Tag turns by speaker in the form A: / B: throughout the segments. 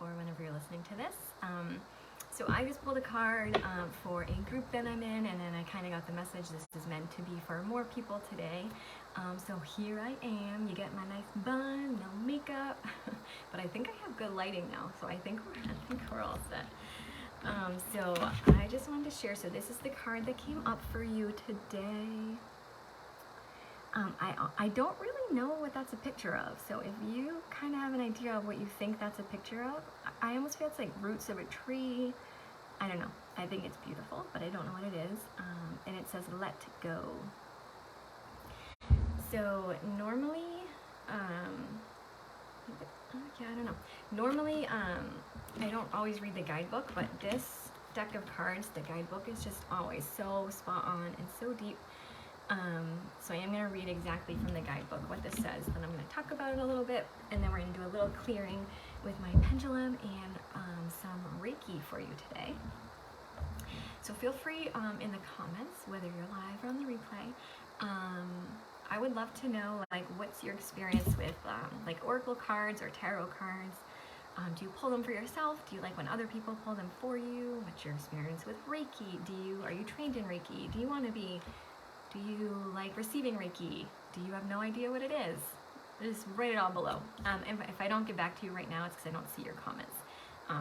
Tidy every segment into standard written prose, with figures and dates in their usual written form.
A: or whenever you're listening to this. So I just pulled a card for a group that I'm in, and then I kind of got the message this is meant to be for more people today. So here I am. You get my nice bun, no makeup, but I think I have good lighting now, so I think we're all set. So I just wanted to share. So this is the card that came up for you today. I don't really know what that's a picture of, so if you kind of have an idea of what you think that's a picture of, I almost feel it's like roots of a tree. I don't know. I think it's beautiful, but I don't know what it is. And it says let go. So normally, I don't know. Normally, I don't always read the guidebook, but this deck of cards, the guidebook is just always so spot on and so deep. So I am going to read exactly from the guidebook what this says, then I'm going to talk about it a little bit, and then we're going to do a little clearing with my pendulum and some Reiki for you today. So feel free in the comments, whether you're live or on the replay. I would love to know, like, what's your experience with like oracle cards or tarot cards? Do you pull them for yourself? Do you like when other people pull them for you? What's your experience with Reiki? Are you trained in Reiki? Do you want to be? Do you like receiving Reiki? Do you have no idea what it is? Just write it all below. And if I don't get back to you right now, it's because I don't see your comments.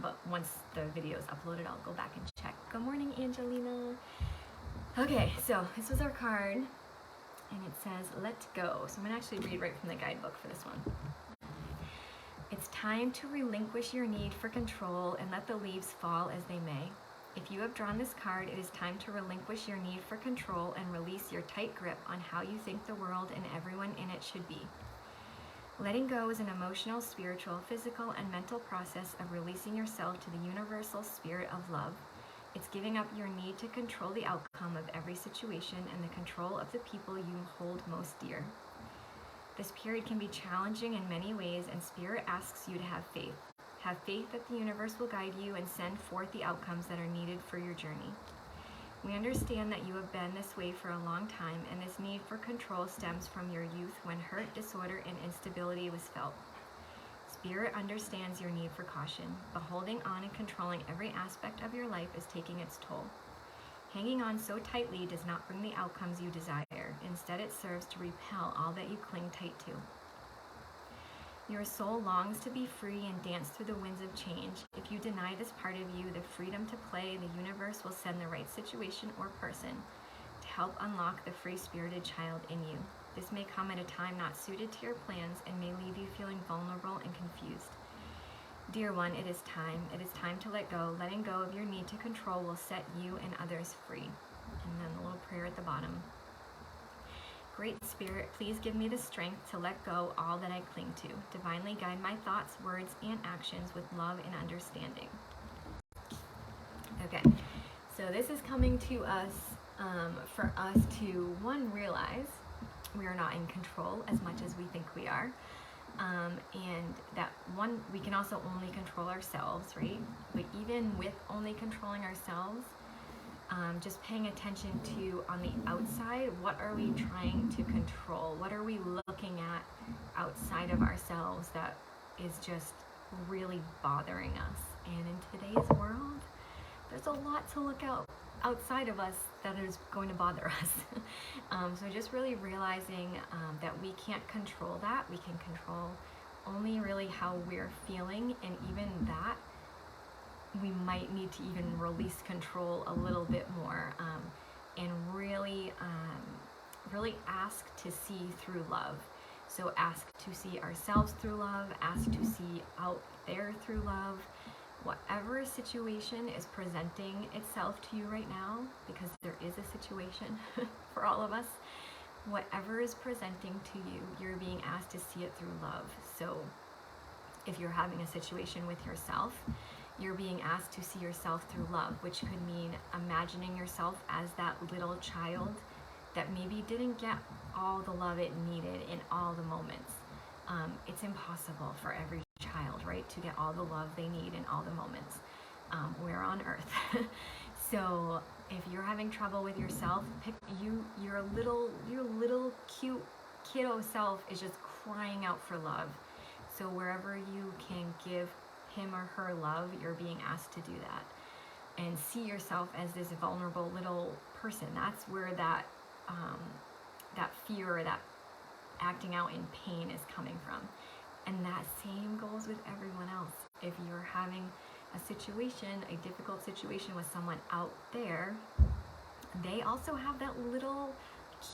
A: But once the video is uploaded, I'll go back and check. Good morning, Angelina. Okay, so this was our card, and it says, let go. So I'm gonna actually read right from the guidebook for this one. It's time to relinquish your need for control and let the leaves fall as they may. If you have drawn this card, it is time to relinquish your need for control and release your tight grip on how you think the world and everyone in it should be. Letting go is an emotional, spiritual, physical, and mental process of releasing yourself to the universal spirit of love. It's giving up your need to control the outcome of every situation and the control of the people you hold most dear. This period can be challenging in many ways, and Spirit asks you to have faith. Have faith that the universe will guide you and send forth the outcomes that are needed for your journey. We understand that you have been this way for a long time, and this need for control stems from your youth when hurt, disorder, and instability was felt. Spirit understands your need for caution, but holding on and controlling every aspect of your life is taking its toll. Hanging on so tightly does not bring the outcomes you desire. Instead, it serves to repel all that you cling tight to. Your soul longs to be free and dance through the winds of change. If you deny this part of you the freedom to play, the universe will send the right situation or person to help unlock the free-spirited child in you. This may come at a time not suited to your plans and may leave you feeling vulnerable and confused. Dear one, it is time. It is time to let go. Letting go of your need to control will set you and others free. And then a little prayer at the bottom. Great Spirit, please give me the strength to let go all that I cling to. Divinely guide my thoughts, words, and actions with love and understanding. Okay, so this is coming to us for us to, one, realize we are not in control as much as we think we are. And that one, we can also only control ourselves, right? But even with only controlling ourselves, just paying attention to, on the outside, what are we trying to control? What are we looking at outside of ourselves that is just really bothering us? And in today's world, there's a lot to look outside of us that is going to bother us. So just really realizing that we can't control that. We can control only really how we're feeling, and even that, we might need to even release control a little bit more, and really ask to see through love. So ask to see ourselves through love, ask to see out there through love. Whatever situation is presenting itself to you right now, because there is a situation for all of us, whatever is presenting to you, you're being asked to see it through love. So if you're having a situation with yourself, you're being asked to see yourself through love, which could mean imagining yourself as that little child that maybe didn't get all the love it needed in all the moments. It's impossible for every child, right, to get all the love they need in all the moments. We're on earth. So if you're having trouble with yourself, your little cute kiddo self is just crying out for love. So wherever you can give him or her love, you're being asked to do that. And see yourself as this vulnerable little person. That's where that that fear or that acting out in pain is coming from. And that same goes with everyone else. If you're having a situation, a difficult situation with someone out there, they also have that little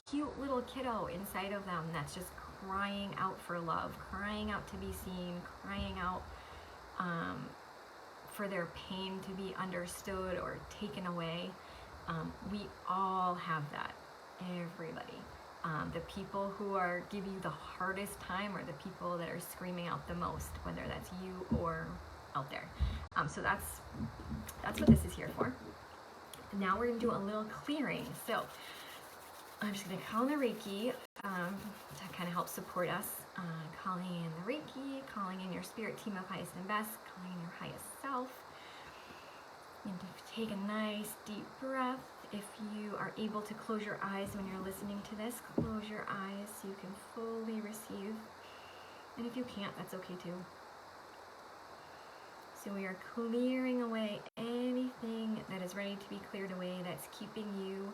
A: cute little kiddo inside of them that's just crying out for love, crying out to be seen, crying out for their pain to be understood or taken away. We all have that, everybody. The people who are give you the hardest time are the people that are screaming out the most, whether that's you or out there. So that's what this is here for. Now we're gonna do a little clearing. So I'm just gonna call in the Reiki to kind of help support us. Calling in the Reiki, calling in your spirit team of highest and best, calling in your highest self. And to take a nice deep breath. If you are able to close your eyes when you're listening to this, close your eyes so you can fully receive. And if you can't, that's okay too. So we are clearing away anything that is ready to be cleared away that's keeping you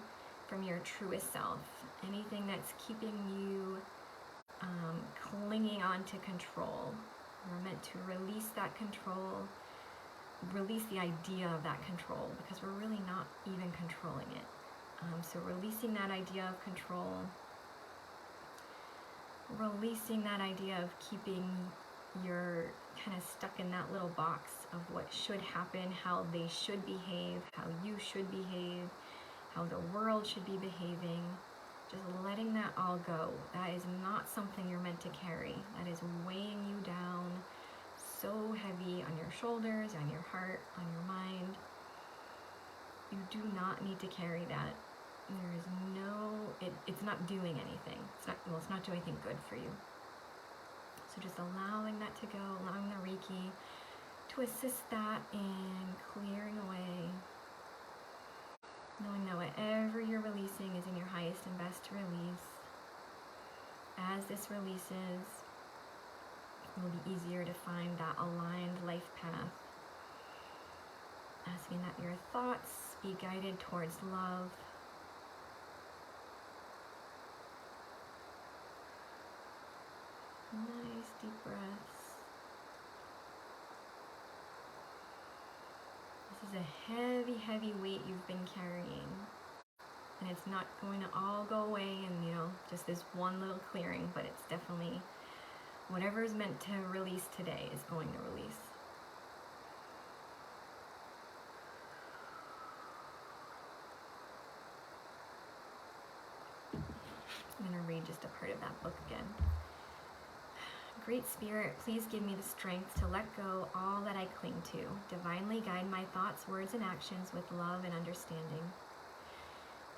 A: from your truest self. Anything that's keeping you clinging on to control. We're meant to release that control, release the idea of that control, because we're really not even controlling it. So releasing that idea of control, releasing that idea of keeping your kind of stuck in that little box of what should happen, how they should behave, how you should behave, how the world should be behaving. Just letting that all go. That is not something you're meant to carry. That is weighing you down so heavy on your shoulders, on your heart, on your mind. You do not need to carry that. There is no, it's not doing anything. It's not doing anything good for you. So just allowing that to go, allowing the Reiki to assist that in clearing away. Knowing that whatever you're releasing is in your highest and best to release. As this releases, it will be easier to find that aligned life path. Asking that your thoughts be guided towards love. Nice deep breaths. This is a heavy, heavy weight you've been carrying. And it's not going to all go away in, just this one little clearing, but it's definitely whatever is meant to release today is going to release. I'm going to read just a part of that book again. Great Spirit, please give me the strength to let go all that I cling to. Divinely guide my thoughts, words, and actions with love and understanding.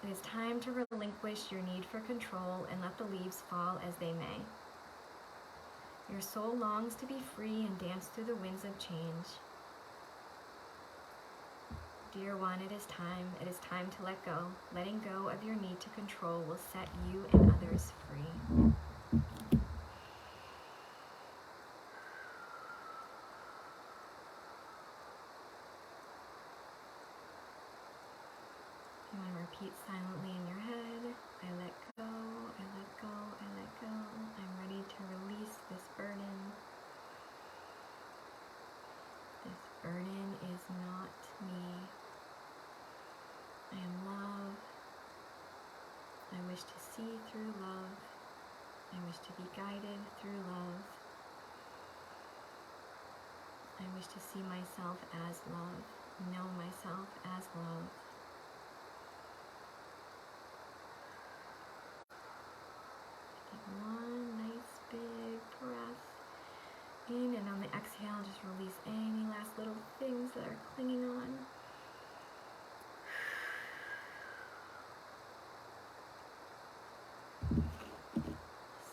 A: It is time to relinquish your need for control and let the leaves fall as they may. Your soul longs to be free and dance through the winds of change. Dear one, it is time. It is time to let go. Letting go of your need to control will set you and others free. You want to repeat silently in your head. I let go, I let go, I let go. I'm ready to release this burden. This burden is not me. I am love. I wish to see through love. I wish to be guided through love. I wish to see myself as love, know myself as love. One nice big breath in, and on the exhale, just release any last little things that are clinging on.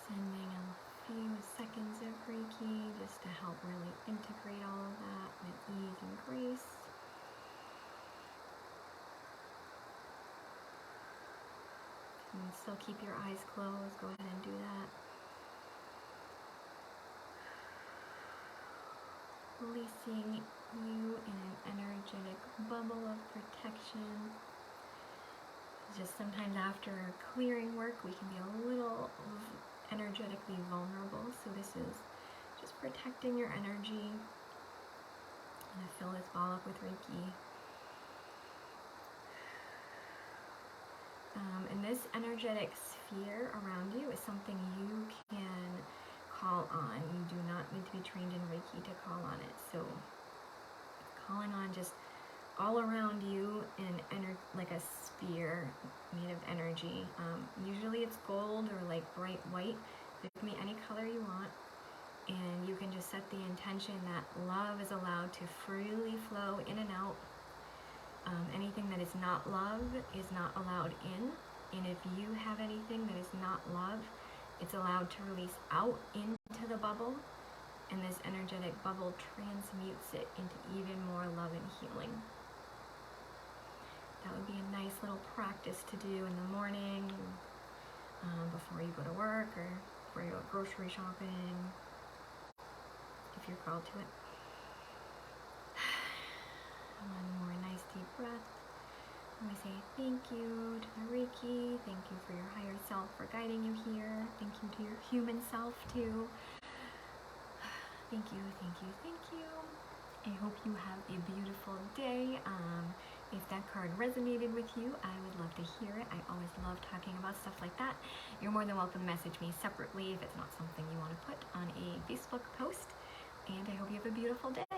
A: Sending a few seconds of Reiki just to help really integrate all of that with ease and grace. You can still keep your eyes closed. Go ahead and do that. placing you in an energetic bubble of protection. Just sometimes after clearing work, we can be a little energetically vulnerable. So this is just protecting your energy. I'm going to fill this ball up with Reiki. And this energetic sphere around you is something you can call on. You do not need to be trained in Reiki to call on it. So calling on just all around you in like a sphere made of energy. Usually it's gold or like bright white. It can be any color you want. And you can just set the intention that love is allowed to freely flow in and out. Anything that is not love is not allowed in. And if you have anything that is not love, it's allowed to release out into the bubble. And this energetic bubble transmutes it into even more love and healing. That would be a nice little practice to do in the morning, before you go to work or before you go grocery shopping, if you're called to it. One more nice deep breath. And we say thank you to the Reiki, thank you for your higher self for guiding you here, thank you to your human self too. Thank you, thank you, thank you. I hope you have a beautiful day. If that card resonated with you, I would love to hear it. I always love talking about stuff like that. You're more than welcome to message me separately if it's not something you want to put on a Facebook post. And I hope you have a beautiful day.